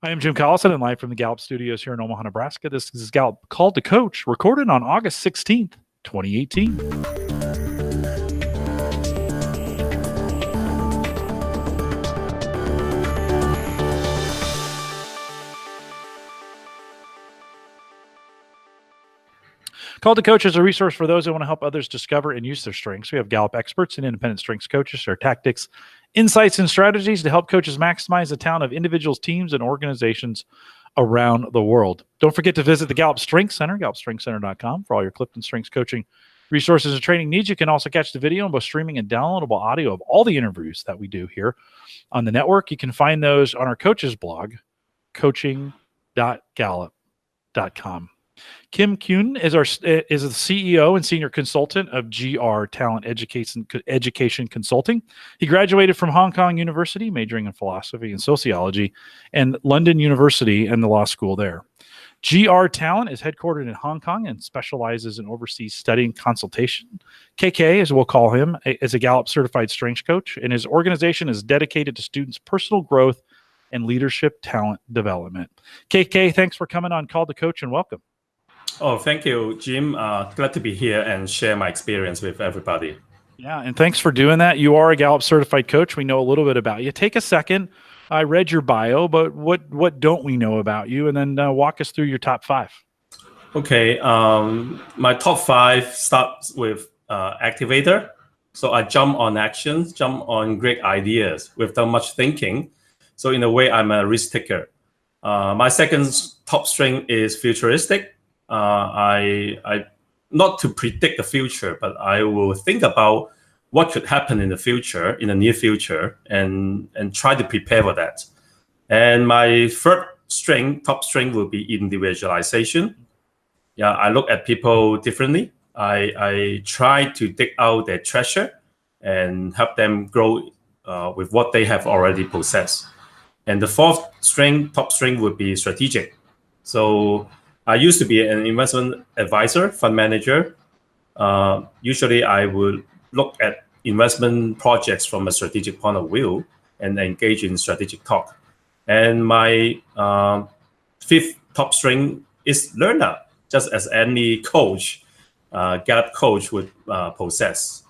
I am Jim Collison and live from the Gallup Studios here in Omaha, Nebraska. This is Gallup Called to Coach, recorded on August 16th, 2018. Called to Coach is a resource for those who want to help others discover and use their strengths. We have Gallup experts and independent strengths coaches share tactics, insights, and strategies to help coaches maximize the talent of individuals, teams, and organizations around the world. Don't forget to visit the Gallup Strengths Center, gallupstrengthscenter.com, for all your Clifton Strengths coaching resources and training needs. You can also catch the video and both streaming and downloadable audio of all the interviews that we do here on the network. You can find those on our coaches blog, coaching.gallup.com. Kim-Kuen is the CEO and senior consultant of GRTalent Education Consulting. He graduated from Hong Kong University, majoring in philosophy and sociology, and London University and the law school there. GRTalent is headquartered in Hong Kong and specializes in overseas studying consultation. KK, as we'll call him, is a Gallup Certified Strengths Coach, and his organization is dedicated to students' personal growth and leadership talent development. KK, thanks for coming on Call to Coach and welcome. Oh, thank you, Jim. Glad to be here and share my experience with everybody. Yeah, and thanks for doing that. You are a Gallup Certified Coach. We know a little bit about you. Take a second. I read your bio, but what don't we know about you? And then walk us through your top five. Okay, my top five starts with activator. So I jump on actions, jump on great ideas without much thinking. So in a way, I'm a risk taker. My second top strength is futuristic. I not to predict the future, but I will think about what could happen in the future, in the near future, and try to prepare for that. And my third strength, top strength, will be individualization. Yeah, I look at people differently. I try to dig out their treasure and help them grow with what they have already possessed. And the fourth strength, top strength, would be strategic. So I used to be an investment advisor, fund manager. Usually I would look at investment projects from a strategic point of view and engage in strategic talk. And my fifth top strength is learner, just as any coach, Gallup coach would possess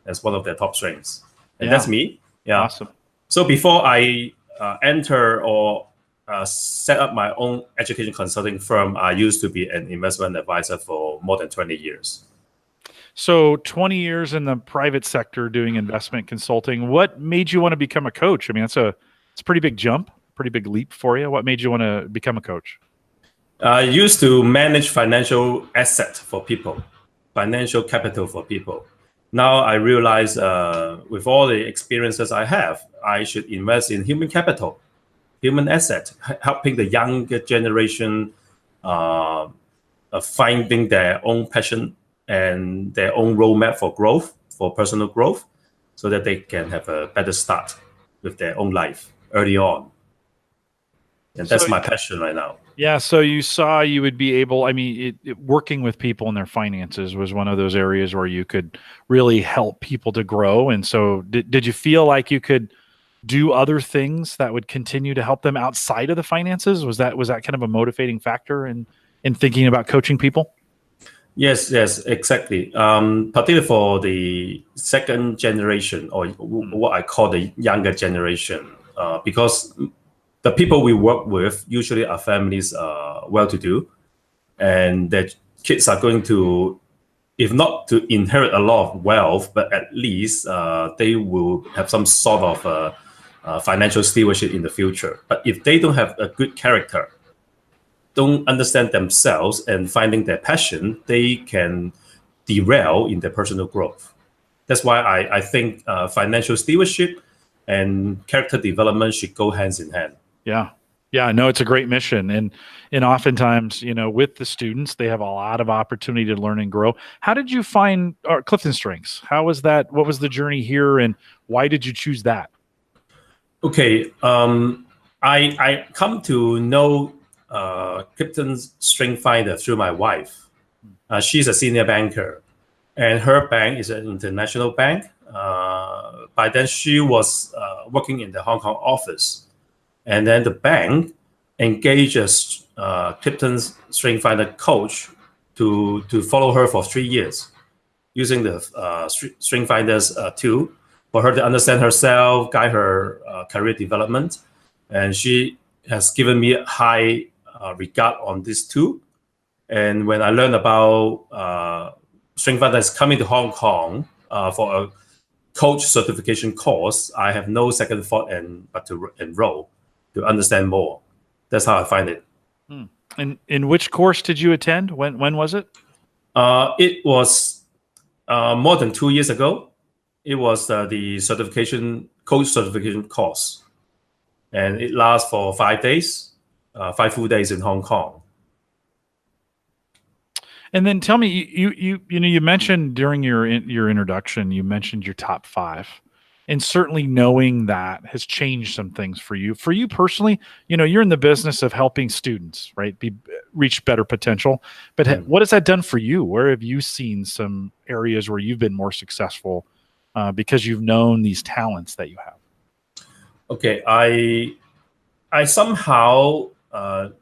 as one of their top strengths. And that's me. Yeah. Awesome. So before I enter or set up my own education consulting firm, I used to be an investment advisor for more than 20 years. So 20 years in the private sector doing investment consulting. What made you want to become a coach? I mean, it's a pretty big jump, pretty big leap for you. What made you want to become a coach? I used to manage financial asset for people, financial capital for people. Now I realize with all the experiences I have, I should invest in human capital, human asset, helping the younger generation finding their own passion and their own roadmap for growth, for personal growth, so that they can have a better start with their own life early on. And that's my passion right now. Yeah, so you saw you would be able, I mean, working with people and their finances was one of those areas where you could really help people to grow. And so did you feel like you could do other things that would continue to help them outside of the finances? Was that kind of a motivating factor in thinking about coaching people? Yes, exactly. Particularly for the second generation, or what I call the younger generation, because the people we work with usually are families well-to-do, and their kids are going to, if not to inherit a lot of wealth, but at least they will have some sort of financial stewardship in the future. But if they don't have a good character, don't understand themselves and finding their passion, they can derail in their personal growth. That's why I think financial stewardship and character development should go hands in hand. Yeah, no, it's a great mission. And oftentimes, with the students, they have a lot of opportunity to learn and grow. How did you find Clifton Strengths? How was that? What was the journey here, and why did you choose that? Okay, I come to know Clifton Strength Finder through my wife. She's a senior banker, and her bank is an international bank. By then, she was working in the Hong Kong office. And then the bank engage a Clifton's Strength Finder coach to follow her for 3 years, using the Strength Finders tool for her to understand herself, guide her career development. And she has given me high regard on this tool. And when I learned about Strength Finders coming to Hong Kong for a coach certification course, I have no second thought but to enroll to understand more. That's how I find it. And in which course did you attend? When was it? It was more than 2 years ago. It was the coach certification course, and it lasts for 5 days, 5 full days in Hong Kong. And then tell me, you mentioned during your introduction, you mentioned your top 5, and certainly knowing that has changed some things for you. For you personally, you're in the business of helping students, right, reach better potential. But what has that done for you? Where have you seen some areas where you've been more successful because you've known these talents that you have? Okay, I somehow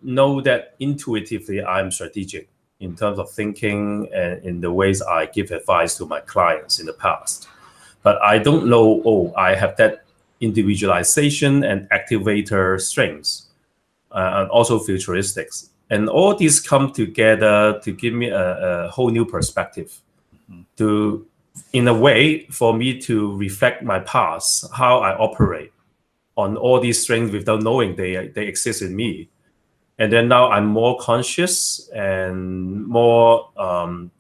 know that intuitively I'm strategic in terms of thinking and in the ways I give advice to my clients in the past. But I don't know, I have that individualization and activator strengths, and also futuristics. And all these come together to give me a whole new perspective, in a way, for me to reflect my past, how I operate on all these strengths without knowing they exist in me. And then now I'm more conscious and more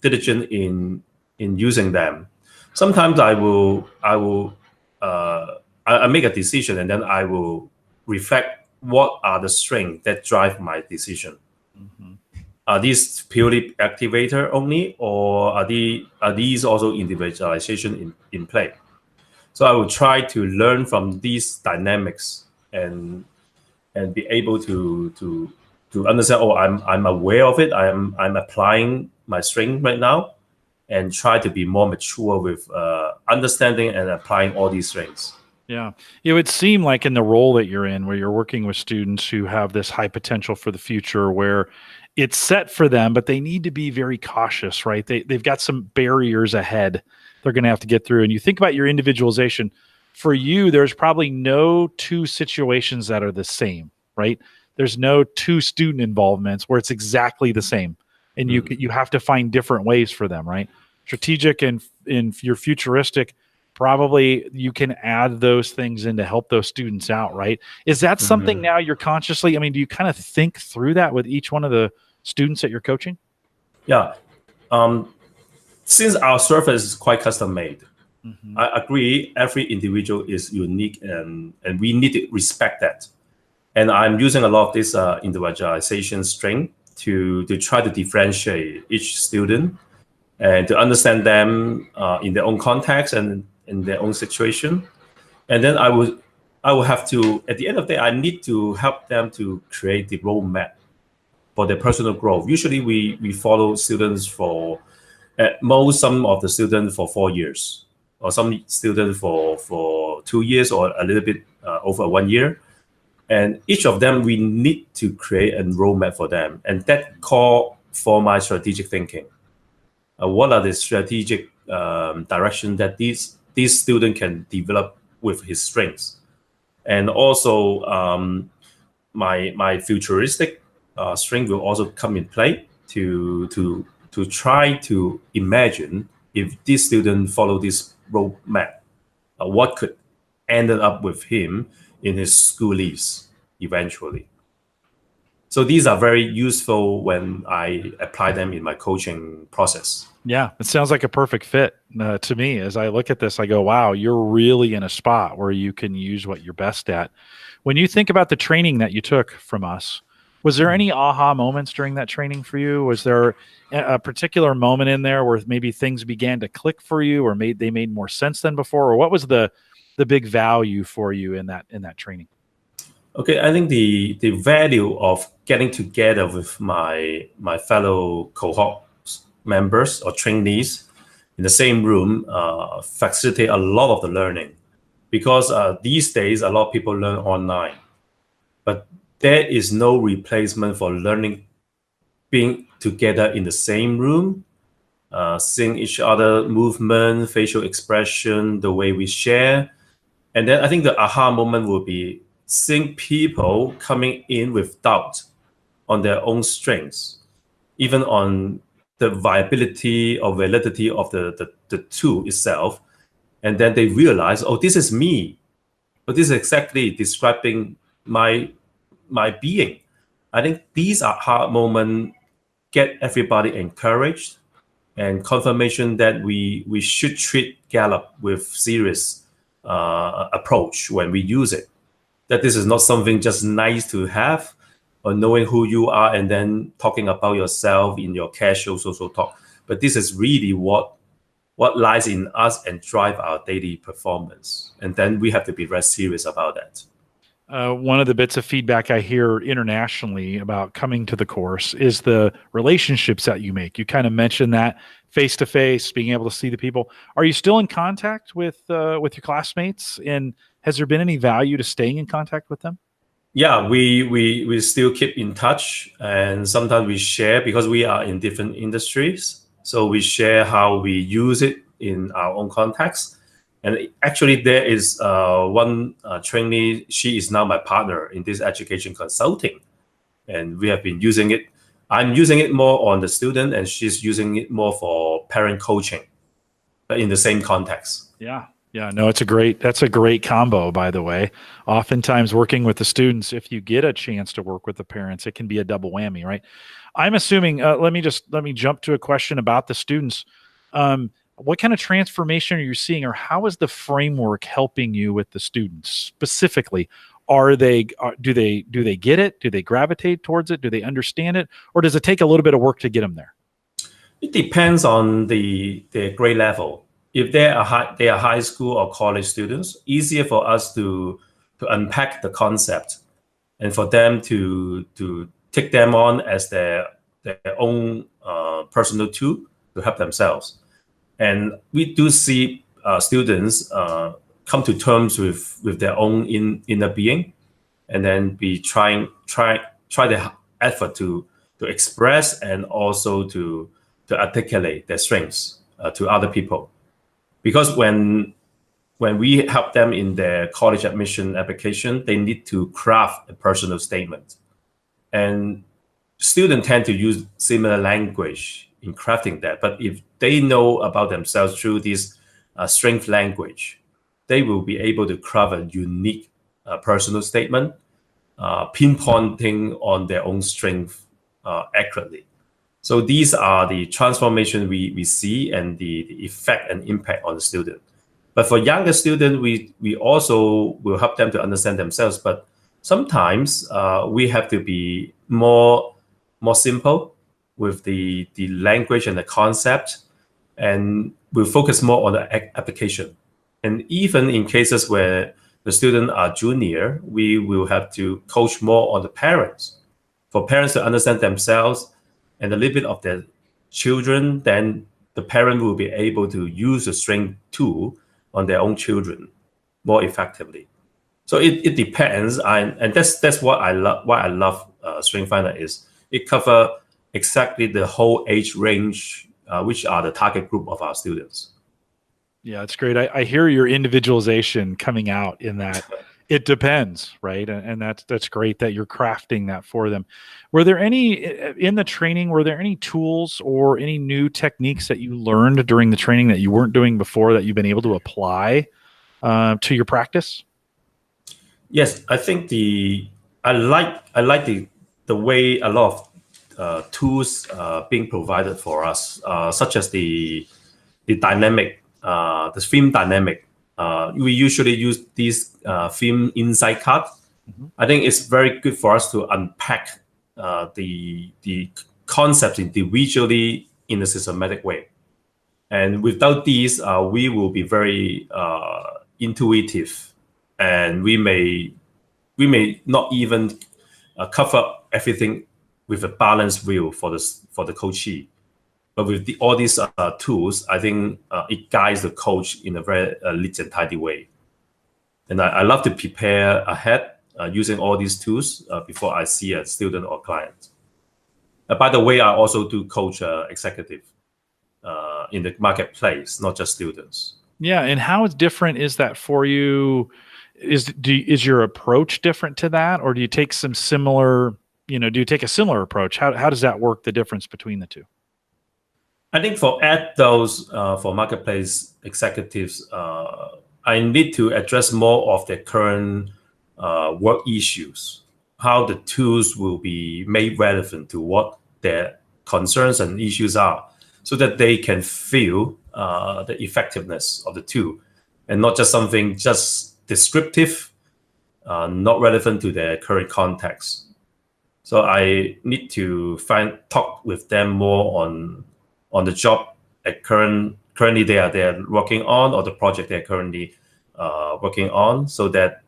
diligent in using them. Sometimes I make a decision, and then I will reflect what are the strengths that drive my decision. Are these purely activator only, or are these also individualization in play? So I will try to learn from these dynamics and be able to understand. I'm aware of it. I'm applying my strength right now, and try to be more mature with understanding and applying all these strengths. Yeah. It would seem like in the role that you're in, where you're working with students who have this high potential for the future, where it's set for them, but they need to be very cautious, right? They've got some barriers ahead they're going to have to get through. And you think about your individualization. For you, there's probably no 2 situations that are the same, right? There's no 2 student involvements where it's exactly the same. And you have to find different ways for them, right? Strategic and in your futuristic, probably you can add those things in to help those students out, right? Is that something now you're consciously, do you kind of think through that with each one of the students that you're coaching? Yeah. Since our service is quite custom made, I agree every individual is unique, and we need to respect that. And I'm using a lot of this individualization strength to try to differentiate each student and to understand them in their own context and in their own situation. And then I will have to, at the end of the day, I need to help them to create the roadmap for their personal growth. Usually we follow students for, at most, some of the students for 4 years, or some students for 2 years, or a little bit over 1 year. And each of them, we need to create a roadmap for them. And that call for my strategic thinking. What are the strategic direction that these students can develop with his strengths? And also my futuristic strength will also come in play to try to imagine, if this student follow this roadmap, what could end up with him in his school leaves eventually. So these are very useful when I apply them in my coaching process. Yeah, it sounds like a perfect fit to me. As I look at this, I go, wow, you're really in a spot where you can use what you're best at. When you think about the training that you took from us, was there any aha moments during that training for you? Was there a particular moment in there where maybe things began to click for you, or they made more sense than before? Or what was the big value for you in that training? Okay, I think the value of getting together with my fellow cohort members or trainees in the same room facilitate a lot of the learning, because these days a lot of people learn online, but there is no replacement for learning, being together in the same room, seeing each other movement, facial expression, the way we share. And then I think the aha moment will be seeing people coming in with doubt on their own strengths, even on the viability or validity of the tool itself. And then they realize, oh, this is me. But this is exactly describing my being. I think these aha moments get everybody encouraged and confirmation that we should treat Gallup with serious approach when we use it. That this is not something just nice to have or knowing who you are and then talking about yourself in your casual social talk. But this is really what lies in us and drive our daily performance. And then we have to be very serious about that. One of the bits of feedback I hear internationally about coming to the course is the relationships that you make. You kind of mentioned that face to face, being able to see the people. Are you still in contact with your classmates? And has there been any value to staying in contact with them? Yeah, we still keep in touch, and sometimes we share because we are in different industries. So we share how we use it in our own context. And actually, there is one trainee. She is now my partner in this education consulting, and we have been using it. I'm using it more on the student, and she's using it more for parent coaching, but in the same context. Yeah. Yeah, no, that's a great combo, by the way. Oftentimes working with the students, if you get a chance to work with the parents, it can be a double whammy, right? I'm assuming, let me jump to a question about the students. What kind of transformation are you seeing, or how is the framework helping you with the students specifically? Do they get it? Do they gravitate towards it? Do they understand it? Or does it take a little bit of work to get them there? It depends on their grade level. If they are high school or college students, easier for us to unpack the concept and for them to take them on as their own personal tool to help themselves. And we do see students come to terms with their own inner being, and then be try their effort to express and also to articulate their strengths to other people. Because when we help them in their college admission application, they need to craft a personal statement. And students tend to use similar language in crafting that. But if they know about themselves through this strength language, they will be able to craft a unique personal statement, pinpointing on their own strength accurately. So these are the transformation we see and the effect and impact on the student. But for younger students, we also will help them to understand themselves. But sometimes we have to be more simple with the language and the concept, and we'll focus more on the application. And even in cases where the students are junior, we will have to coach more on the parents. For parents to understand themselves and a little bit of their children, then the parent will be able to use the strength tool on their own children more effectively. So it depends, and that's what I love. Why I love Strength Finder is it covers exactly the whole age range, which are the target group of our students. Yeah, it's great. I hear your individualization coming out in that. It depends, right? And that's great that you're crafting that for them. Were there any in the training? Were there any tools or any new techniques that you learned during the training that you weren't doing before that you've been able to apply to your practice? Yes, I think I like the way a lot of tools being provided for us, such as the dynamic, the theme dynamic. We usually use this theme insight card. Mm-hmm. I think it's very good for us to unpack the concepts individually in a systematic way. And without these, we will be very intuitive, and we may not even cover everything with a balanced view for the coachee. But with all these tools, I think it guides the coach in a very neat and tidy way. And I love to prepare ahead using all these tools before I see a student or client. By the way, I also do coach executive in the marketplace, not just students. Yeah, and how different is that for you? Is your approach different to that, or do you take some similar? Do you take a similar approach? How does that work? The difference between the two? I think for adults, for marketplace executives, I need to address more of the current work issues, how the tools will be made relevant to what their concerns and issues are, so that they can feel the effectiveness of the tool, and not just something just descriptive, not relevant to their current context. So I need to talk with them more on the job at currently they are working on, or the project they're currently working on, so that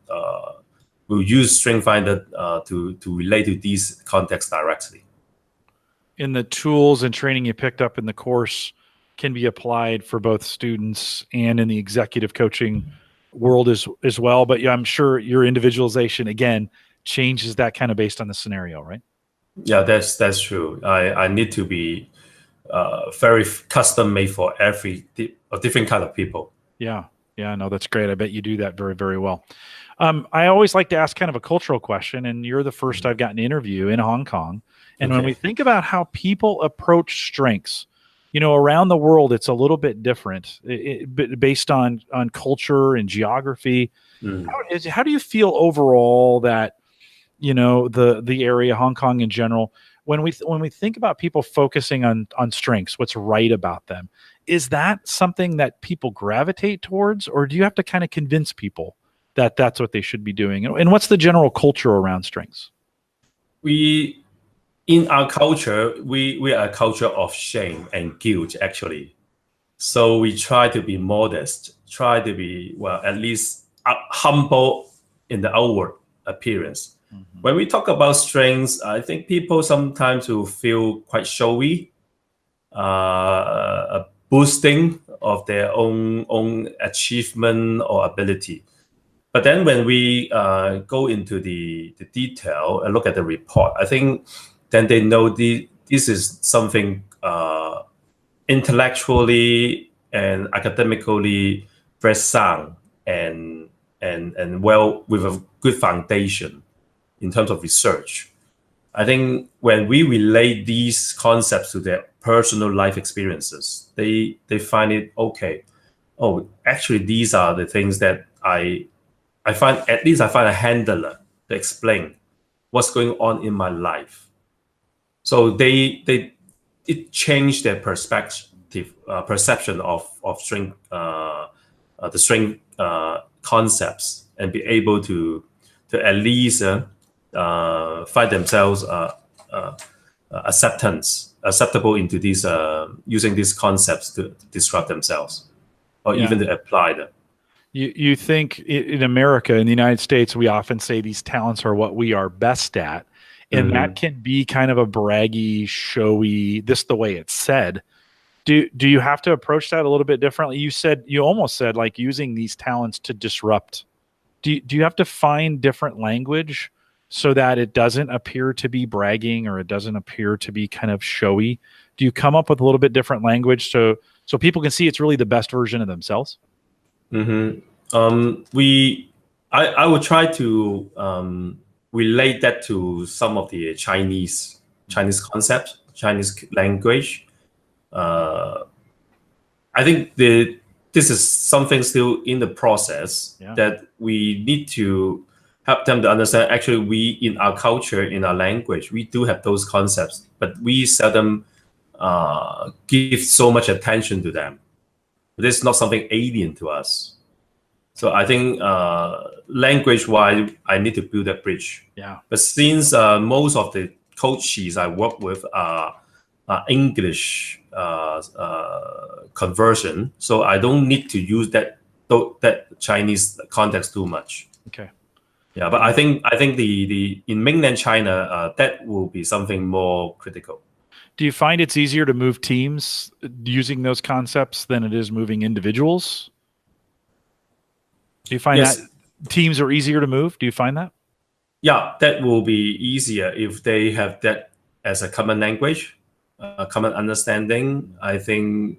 we'll use StrengthsFinder to relate to these contexts directly. In the tools and training you picked up in the course can be applied for both students and in the executive coaching world as well. But yeah, I'm sure your individualization again changes that kind of based on the scenario, right? Yeah, that's true. I need to be very custom made for every different kind of people. Yeah. No, that's great. I bet you do that very, very well. I always like to ask kind of a cultural question, and you're the first I've gotten an interview in Hong Kong. And when we think about how people approach strengths, around the world, it's a little bit different based on culture and geography. How do you feel overall that, the area, Hong Kong in general, when we think about people focusing on strengths, what's right about them, is that something that people gravitate towards, or do you have to kind of convince people that that's what they should be doing? And what's the general culture around strengths? In our culture, we are a culture of shame and guilt, actually. So we try to be modest, try to be, at least humble in the outward appearance. Mm-hmm. When we talk about strengths, I think people sometimes will feel quite showy, a boosting of their own achievement or ability. But then when we go into the detail and look at the report, I think then they know this is something intellectually and academically very sound and well, with a good foundation in terms of research. I think when we relate these concepts to their personal life experiences, they find it okay. Oh, actually, these are the things that I find a handler to explain what's going on in my life. So it changed their perception of strength, the strength concepts, and be able to at least find themselves acceptable into these using these concepts to describe themselves, or even to apply them. You think in America, in the United States, we often say these talents are what we are best at. And that can be kind of a braggy, showy, the way it's said. Do you have to approach that a little bit differently? You almost said like using these talents to disrupt. Do you have to find different language so that it doesn't appear to be bragging, or it doesn't appear to be kind of showy? Do you come up with a little bit different language so people can see it's really the best version of themselves? I would try to relate that to some of the Chinese concepts, Chinese language. I think this is something still in the process that we need to help them to understand. Actually, we, in our culture, in our language, we do have those concepts, but we seldom give so much attention to them. This is not something alien to us. So I think language-wise, I need to build a bridge. Yeah. But since most of the coaches I work with are English conversion, so I don't need to use that Chinese context too much. Okay. Yeah, but I think the in mainland China that will be something more critical. Do you find it's easier to move teams using those concepts than it is moving individuals? Do you find that teams are easier to move? Do you find that? yeah, that will be easier if they have that as a common language, a common understanding. I think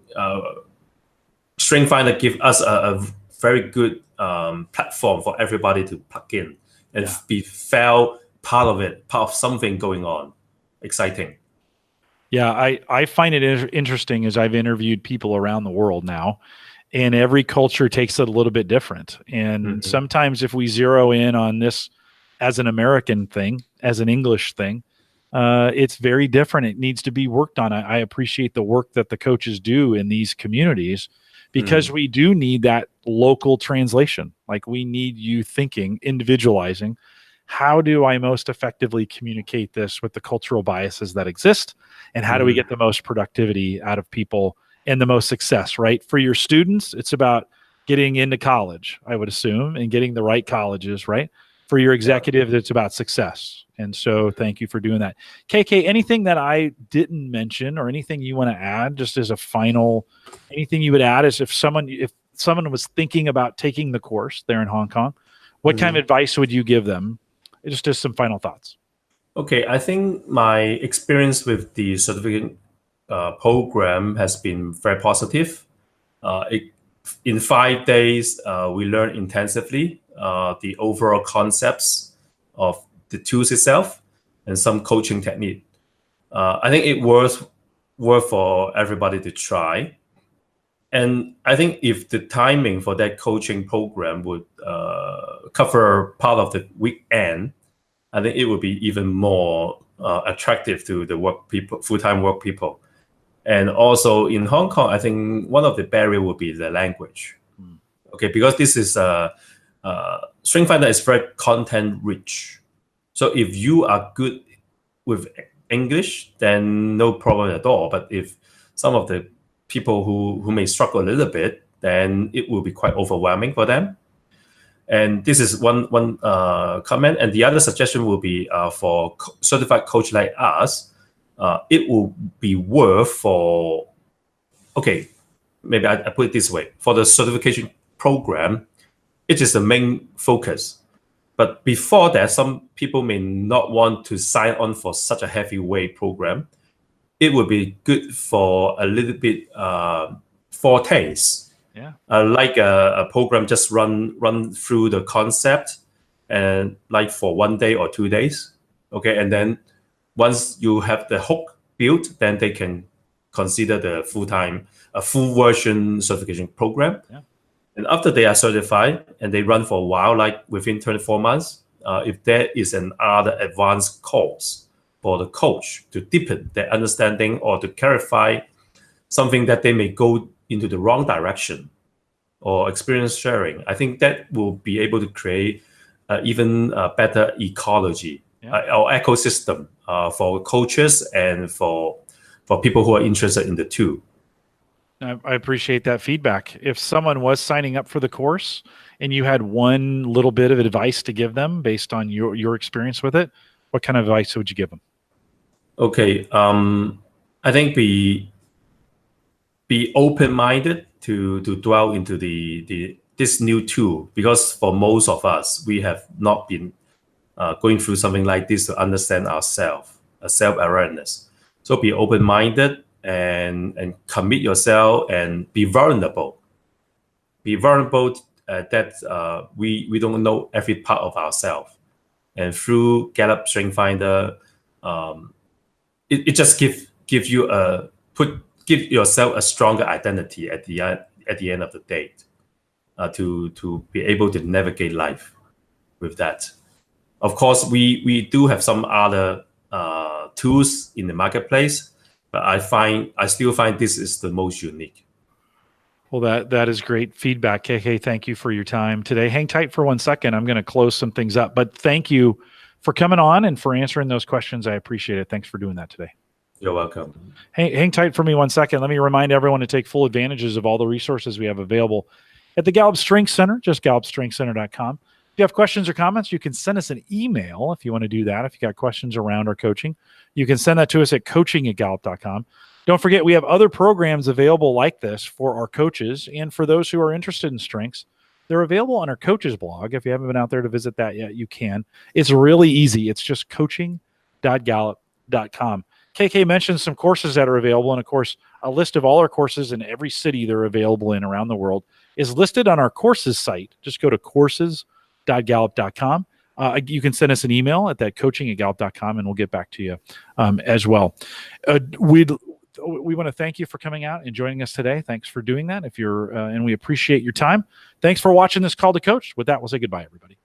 Strength Finder give us a very good platform for everybody to plug in and be felt part of it, part of something going on. Exciting. Yeah, I find it interesting as I've interviewed people around the world now, and every culture takes it a little bit different. And sometimes if we zero in on this as an American thing, as an English thing, it's very different. It needs to be worked on. I appreciate the work that the coaches do in these communities because we do need that local translation. Like we need you thinking, individualizing. How do I most effectively communicate this with the cultural biases that exist? And how do we get the most productivity out of people and the most success, right? For your students, it's about getting into college, I would assume, and getting the right colleges, right? For your executive, it's about success. And so thank you for doing that. KK, anything that I didn't mention or anything you want to add just as a final, anything you would add is if someone was thinking about taking the course there in Hong Kong, what kind of advice would you give them? Just some final thoughts. Okay, I think my experience with the certificate program has been very positive. In 5 days, we learned intensively the overall concepts of the tools itself and some coaching technique. I think it worth for everybody to try. And I think if the timing for that coaching program would cover part of the weekend, I think it would be even more attractive to the full-time work people. And also in Hong Kong, I think one of the barriers would be the language. Okay, because this is Strength Finder is very content rich. So if you are good with English, then no problem at all. But if some of the people who may struggle a little bit, then it will be quite overwhelming for them. And this is one comment. And the other suggestion will be for certified coach like us, it will be worth for, okay, maybe I put it this way. For the certification program, it is the main focus. But before that, some people may not want to sign on for such a heavyweight program. It would be good for a little bit foretaste. Like a program just run through the concept and like for 1 day or 2 days. Okay, and then once you have the hook built, then they can consider the full version certification program. And after they are certified and they run for a while, like within 24 months, if there is another advanced course for the coach to deepen their understanding or to clarify something that they may go into the wrong direction or experience sharing, I think that will be able to create even a better ecology or ecosystem for coaches and for people who are interested in the tool. I appreciate that feedback. If someone was signing up for the course and you had one little bit of advice to give them based on your experience with it, what kind of advice would you give them? Okay, I think be open-minded to dwell into this new tool, because for most of us, we have not been going through something like this to understand ourselves, a self-awareness. So be open-minded and commit yourself and be vulnerable. Be vulnerable that we don't know every part of ourselves. And through Gallup Strength Finder, it just give yourself a stronger identity at the end of the day, to be able to navigate life with that. Of course, we do have some other tools in the marketplace, but I still find this is the most unique. Well, that is great feedback, KK. Thank you for your time today. Hang tight for 1 second. I'm going to close some things up, but thank you for coming on and for answering those questions. I appreciate it. Thanks for doing that today. You're welcome. Hang tight for me 1 second. Let me remind everyone to take full advantages of all the resources we have available at the Gallup Strength Center, just gallupstrengthcenter.com. If you have questions or comments, you can send us an email if you want to do that. If you got questions around our coaching, you can send that to us at coaching@gallup.com. Don't forget, we have other programs available like this for our coaches and for those who are interested in strengths. They're available on our coaches blog. If you haven't been out there to visit that yet, you can. It's really easy. It's just coaching.gallup.com. KK mentioned some courses that are available, and of course, a list of all our courses in every city they're available in around the world is listed on our courses site. Just go to courses.gallup.com. You can send us an email at that coaching@gallup.com, and we'll get back to you as well. We want to thank you for coming out and joining us today. Thanks for doing that. And we appreciate your time. Thanks for watching this Call to Coach. With that, we'll say goodbye, everybody.